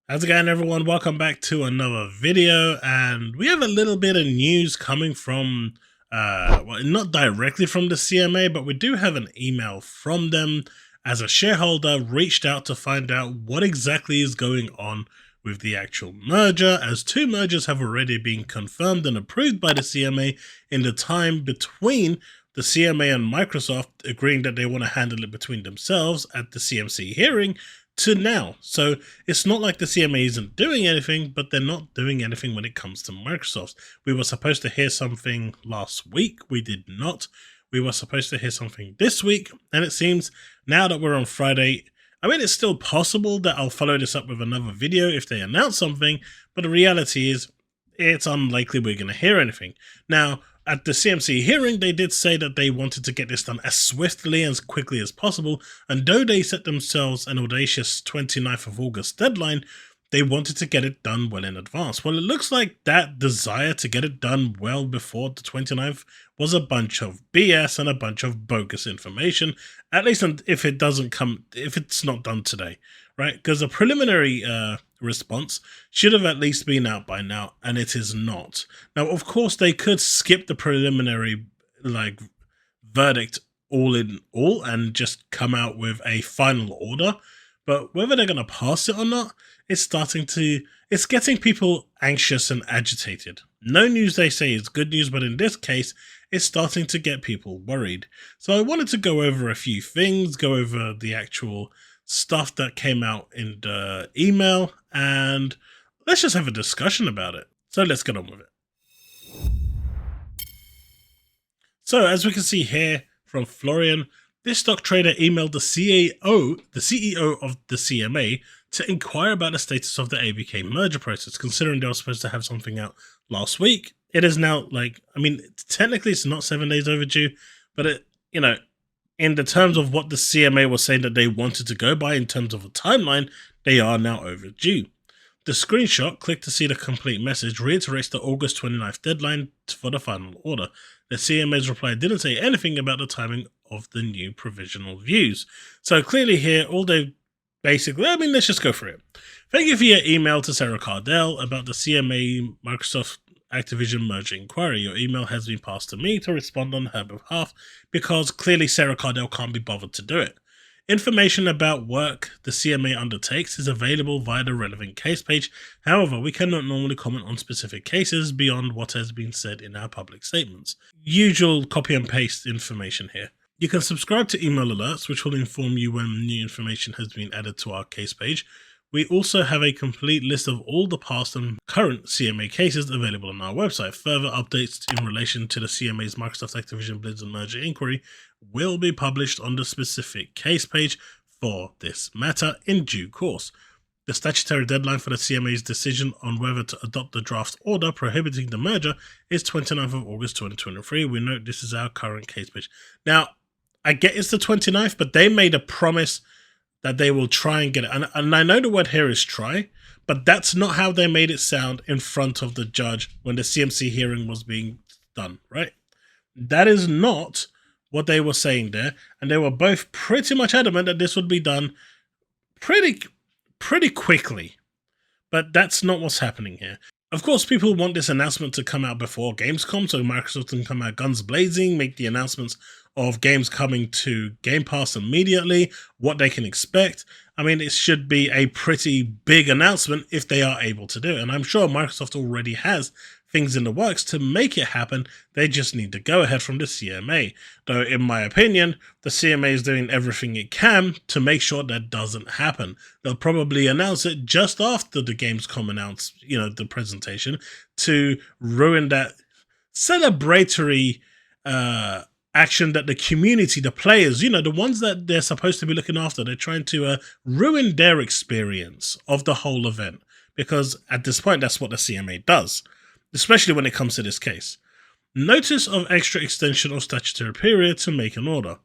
How's it going, everyone? Welcome back to another video, and we have a little bit of news coming from well, not directly from the CMA, but we do have an email from them as a shareholder reached out to find out what exactly is going on with the actual merger, as two mergers have already been confirmed and approved by the CMA in the time between the CMA and Microsoft agreeing that they want to handle it between themselves at the CMC hearing to now. So it's not like the CMA isn't doing anything, but they're not doing anything when it comes to Microsoft. We were supposed to hear something last week. We did not. We were supposed to hear something this week, and it seems now that we're on Friday, I mean, it's still possible that I'll follow this up with another video if they announce something, but the reality is it's unlikely we're going to hear anything. Now, at the CMC hearing, they did say that they wanted to get this done as swiftly and as quickly as possible, and though they set themselves an audacious 29th of August deadline, they wanted to get it done well in advance. Well, it looks like that desire to get it done well before the 29th was a bunch of BS and a bunch of bogus information, at least if it's not done today, right? Because the preliminary response should have at least been out by now, and it is not. Now, of course, they could skip the preliminary verdict all in all and just come out with a final order, but whether they're going to pass it or not, it's getting people anxious and agitated. No news, they say, is good news, but in this case, it's starting to get people worried. So I wanted to go over a few things, go over the actual stuff that came out in the email, and let's just have a discussion about it. So let's get on with it. So as we can see here from Florian, this stock trader emailed the CEO of the CMA to inquire about the status of the ABK merger process, considering they were supposed to have something out last week. It is now technically it's not 7 days overdue, but in the terms of what the CMA was saying that they wanted to go by in terms of a timeline, they are now overdue. The screenshot, click to see the complete message, reiterates the August 29th deadline for the final order. The CMA's reply didn't say anything about the timing of the new provisional views. So clearly here, all they basically, let's just go for it. Thank you for your email to Sarah Cardell about the CMA Microsoft Activision merger inquiry. Your email has been passed to me to respond on her behalf because clearly Sarah Cardell can't be bothered to do it. Information about work the CMA undertakes is available via the relevant case page. However, we cannot normally comment on specific cases beyond what has been said in our public statements. Usual copy and paste information here. You can subscribe to email alerts, which will inform you when new information has been added to our case page. We also have a complete list of all the past and current CMA cases available on our website. Further updates in relation to the CMA's Microsoft Activision Blizzard merger inquiry will be published on the specific case page for this matter in due course. The statutory deadline for the CMA's decision on whether to adopt the draft order prohibiting the merger is 29th of August 2023. We note this is our current case page. Now, I get it's the 29th, but they made a promise that they will try and get it. And I know the word here is try, but that's not how they made it sound in front of the judge when the CMC hearing was being done, right? That is not what they were saying there. And they were both pretty much adamant that this would be done pretty quickly. But that's not what's happening here. Of course, people want this announcement to come out before Gamescom, so Microsoft can come out guns blazing, make the announcements of games coming to Game Pass immediately, what they can expect. It should be a pretty big announcement if they are able to do it. And I'm sure Microsoft already has things in the works to make it happen. They just need to go ahead from the CMA. Though, in my opinion, the CMA is doing everything it can to make sure that doesn't happen. They'll probably announce it just after the Gamescom announce, the presentation, to ruin that celebratory action that the community, the players, the ones that they're supposed to be looking after, they're trying to ruin their experience of the whole event. Because at this point, that's what the CMA does, especially when it comes to this case. Notice of extra extension of statutory period to make an order.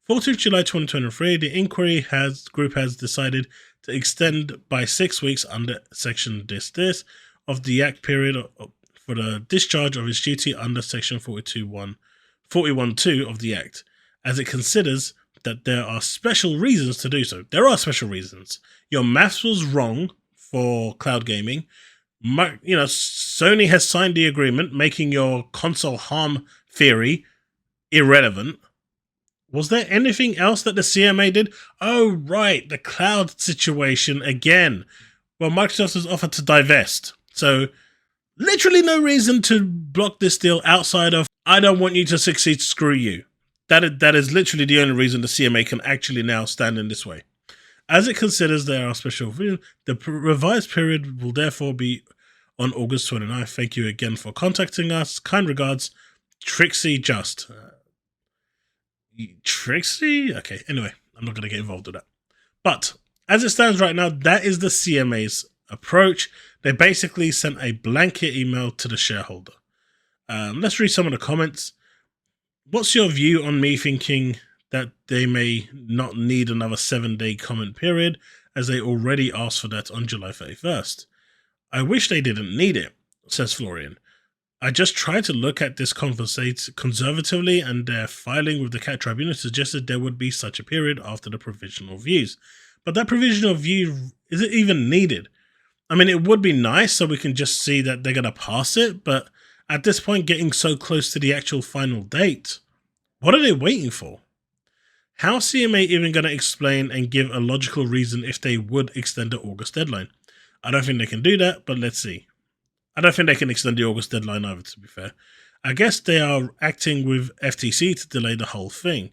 14th July 2023, the inquiry group has decided to extend by 6 weeks under section this of the Act period for the discharge of its duty under section 41.2 of the Act, as it considers that there are special reasons to do so. There are special reasons. Your maths was wrong for cloud gaming. Sony has signed the agreement, making your console harm theory irrelevant. Was there anything else that the CMA did? Oh, right, the cloud situation again. Well, Microsoft has offered to divest. So, literally no reason to block this deal outside of, I don't want you to succeed, screw you. That is literally the only reason the CMA can actually now stand in this way. As it considers there are special rules, the revised period will therefore be on August 29th. Thank you again for contacting us. Kind regards, Trixie Just. Trixie? Okay, anyway, I'm not going to get involved with that. But as it stands right now, that is the CMA's approach. They basically sent a blanket email to the shareholder. Let's read some of the comments. What's your view on me thinking that they may not need another 7-day comment period, as they already asked for that on July 31st? I wish they didn't need it, says Florian. I just tried to look at this conservatively, and their filing with the CAT Tribunal suggested there would be such a period after the provisional views. But that provisional view, is it even needed? I mean, it would be nice so we can just see that they're going to pass it, but at this point, getting so close to the actual final date, what are they waiting for? How CMA even going to explain and give a logical reason if they would extend the August deadline? I don't think they can do that, but let's see. I don't think they can extend the August deadline either, to be fair. I guess they are acting with FTC to delay the whole thing.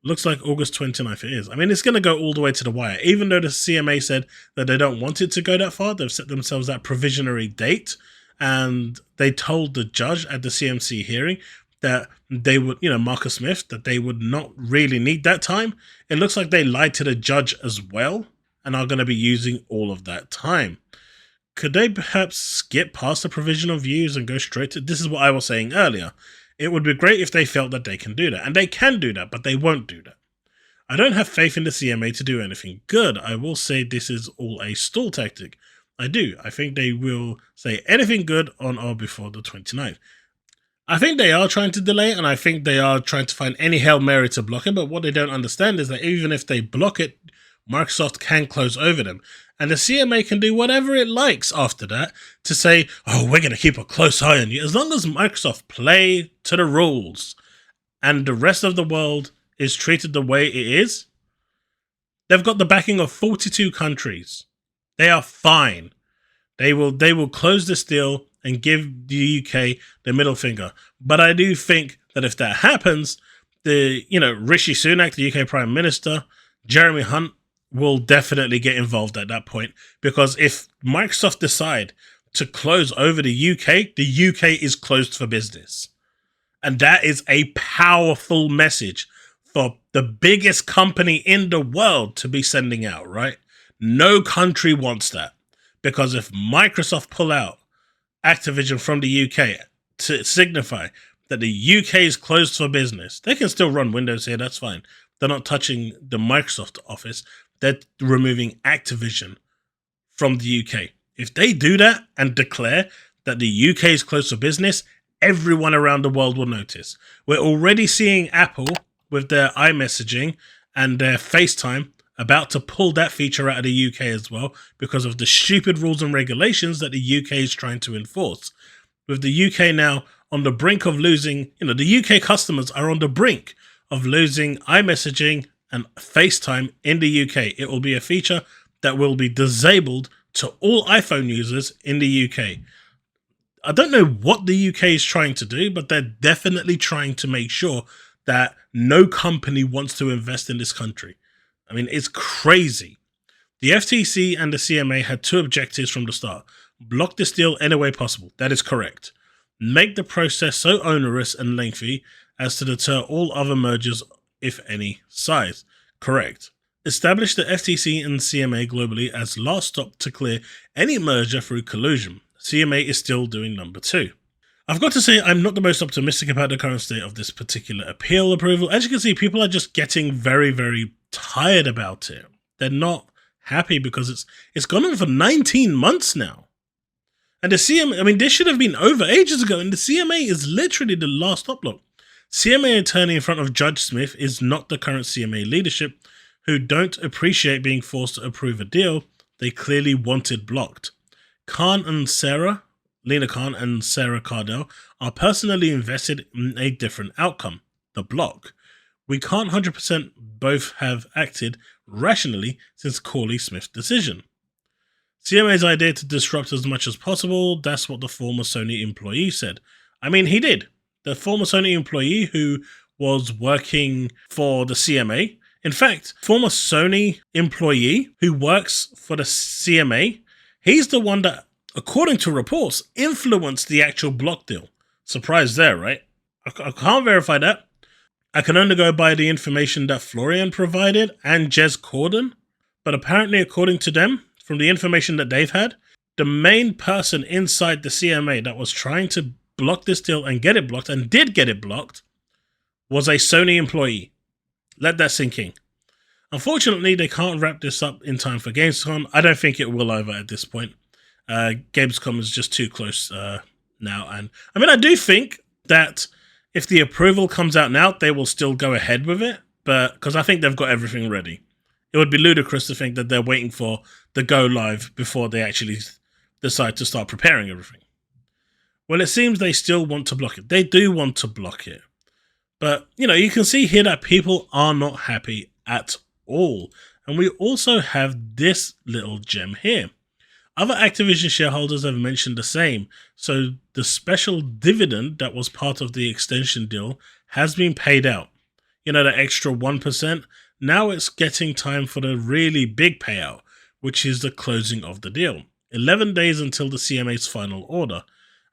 Looks like August 29th it is. I mean, it's going to go all the way to the wire. Even though the CMA said that they don't want it to go that far, they've set themselves that provisionary date. And they told the judge at the CMC hearing that they would, Marcus Smith, that they would not really need that time. It looks like they lied to the judge as well and are going to be using all of that time. Could they perhaps skip past the provisional views and go straight to... This is what I was saying earlier. It would be great if they felt that they can do that. And they can do that, but they won't do that. I don't have faith in the CMA to do anything good. I will say this is all a stall tactic. I do. I think they will say anything good on or before the 29th. I think they are trying to delay, and I think they are trying to find any Hail Mary to block it, but what they don't understand is that even if they block it, Microsoft can close over them. And the CMA can do whatever it likes after that to say, oh, we're going to keep a close eye on you. As long as Microsoft play to the rules and the rest of the world is treated the way it is, they've got the backing of 42 countries. They are fine. They will close this deal and give the UK the middle finger. But I do think that if that happens, Rishi Sunak, the UK Prime Minister, Jeremy Hunt will definitely get involved at that point. Because if Microsoft decide to close over the UK is closed for business. And that is a powerful message for the biggest company in the world to be sending out, right? No country wants that. Because if Microsoft pull out Activision from the UK to signify that the UK is closed for business, they can still run Windows here, that's fine. They're not touching the Microsoft office. They're removing Activision from the UK. If they do that and declare that the UK is closed for business, everyone around the world will notice. We're already seeing Apple with their iMessaging and their FaceTime about to pull that feature out of the UK as well because of the stupid rules and regulations that the UK is trying to enforce. With the UK now on the brink of losing, the UK customers are on the brink of losing iMessaging and FaceTime in the UK. It will be a feature that will be disabled to all iPhone users in the UK. I don't know what the UK is trying to do, but they're definitely trying to make sure that no company wants to invest in this country. I mean, it's crazy. The FTC and the CMA had two objectives from the start. Block this deal any way possible. That is correct. Make the process so onerous and lengthy as to deter all other mergers, if any, size. Correct. Establish the FTC and CMA globally as last stop to clear any merger through collusion. CMA is still doing number 2. I've got to say, I'm not the most optimistic about the current state of this particular appeal approval. As you can see, people are just getting very, very tired about it. They're not happy because it's gone on for 19 months now. And the CMA, I mean, this should have been over ages ago, and the CMA is literally the last stop block. CMA attorney in front of Judge Smith is not the current CMA leadership, who don't appreciate being forced to approve a deal they clearly wanted blocked. Lena Khan and Sarah Cardell, are personally invested in a different outcome, the block. We can't 100% both have acted rationally since Corley Smith's decision. CMA's idea to disrupt as much as possible, that's what the former Sony employee said. I mean, he did. The former Sony employee who was working for the CMA. In fact, former Sony employee who works for the CMA, he's the one that, according to reports, influenced the actual block deal. Surprise there, right? I can't verify that. I can only go by the information that Florian provided and Jez Corden. But apparently, according to them, from the information that they've had, the main person inside the CMA that was trying to block this deal and get it blocked, and did get it blocked, was a Sony employee. Let that sink in. Unfortunately, they can't wrap this up in time for Gamescom. I don't think it will either at this point. Gamescom is just too close now. And I mean, I do think that if the approval comes out now, they will still go ahead with it, but because I think they've got everything ready. It would be ludicrous to think that they're waiting for the go live before they actually decide to start preparing everything. Well, it seems they still want to block it. They do want to block it. But, you know, you can see here that people are not happy at all. And we also have this little gem here. Other Activision shareholders have mentioned the same. So the special dividend that was part of the extension deal has been paid out. You know, the extra 1%. Now it's getting time for the really big payout, which is the closing of the deal. 11 days until the CMA's final order.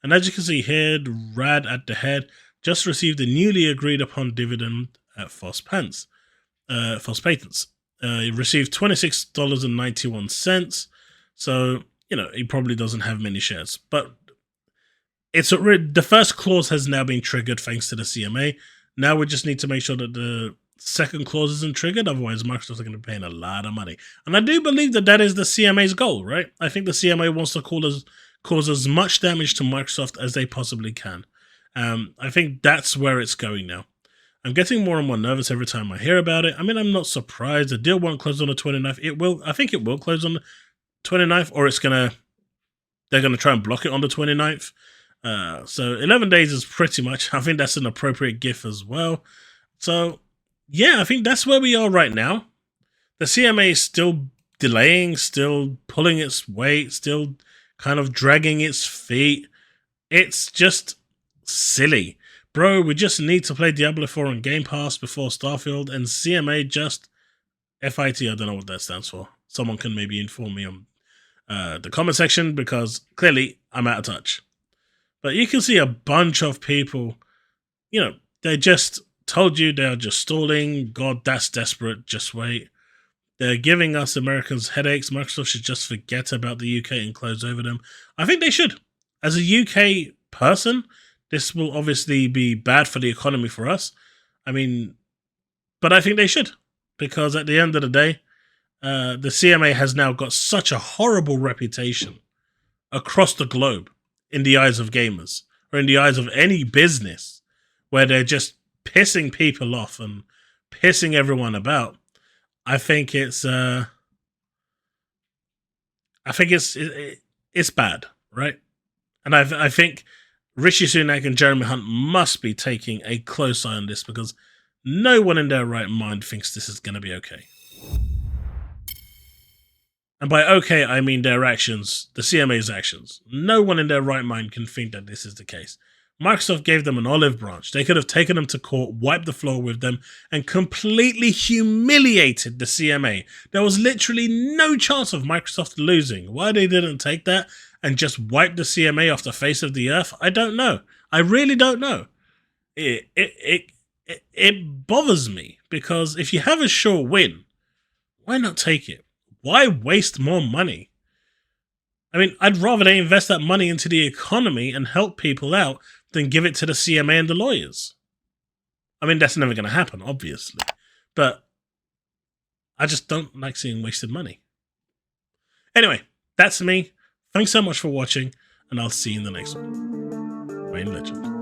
And as you can see here, Rad at the head just received a newly agreed upon dividend at Foss Patents. He received $26.91. So, you know, he probably doesn't have many shares. But it's the first clause has now been triggered thanks to the CMA. Now we just need to make sure that the second clause isn't triggered. Otherwise, Microsoft are going to be paying a lot of money. And I do believe that that is the CMA's goal, right? I think the CMA wants to cause as much damage to Microsoft as they possibly can. I think that's where it's going now. I'm getting more and more nervous every time I hear about it. I mean, I'm not surprised. The deal won't close on the 29th. I think it will close on the 29th, or they're going to try and block it on the 29th. So 11 days is pretty much, I think that's an appropriate GIF as well. So yeah, I think that's where we are right now. The CMA is still delaying, still pulling its weight, still kind of dragging its feet. It's just silly. Bro, we just need to play Diablo 4 on Game Pass before Starfield, and CMA just FIT, I don't know what that stands for. Someone can maybe inform me on the comment section, because clearly I'm out of touch. But you can see a bunch of people, you know, they just told you they're just stalling. God, that's desperate. Just wait. They're giving us Americans headaches. Microsoft should just forget about the UK and close over them. I think they should. As a UK person, this will obviously be bad for the economy for us. I mean, but I think they should. Because at the end of the day, the CMA has now got such a horrible reputation across the globe in the eyes of gamers, or in the eyes of any business, where they're just pissing people off and pissing everyone about. I think it's bad, right? And I think Rishi Sunak and Jeremy Hunt must be taking a close eye on this, because no one in their right mind thinks this is going to be okay. And by okay, I mean their actions, the CMA's actions. No one in their right mind can think that this is the case. Microsoft gave them an olive branch. They could have taken them to court, wiped the floor with them, and completely humiliated the CMA. There was literally no chance of Microsoft losing. Why they didn't take that and just wipe the CMA off the face of the earth, I don't know. I really don't know. It bothers me, because if you have a sure win, why not take it? Why waste more money? I mean, I'd rather they invest that money into the economy and help people out than give it to the CMA and the lawyers. I mean, that's never going to happen, obviously. But I just don't like seeing wasted money. Anyway, that's me. Thanks so much for watching, and I'll see you in the next one. Wayne Legend.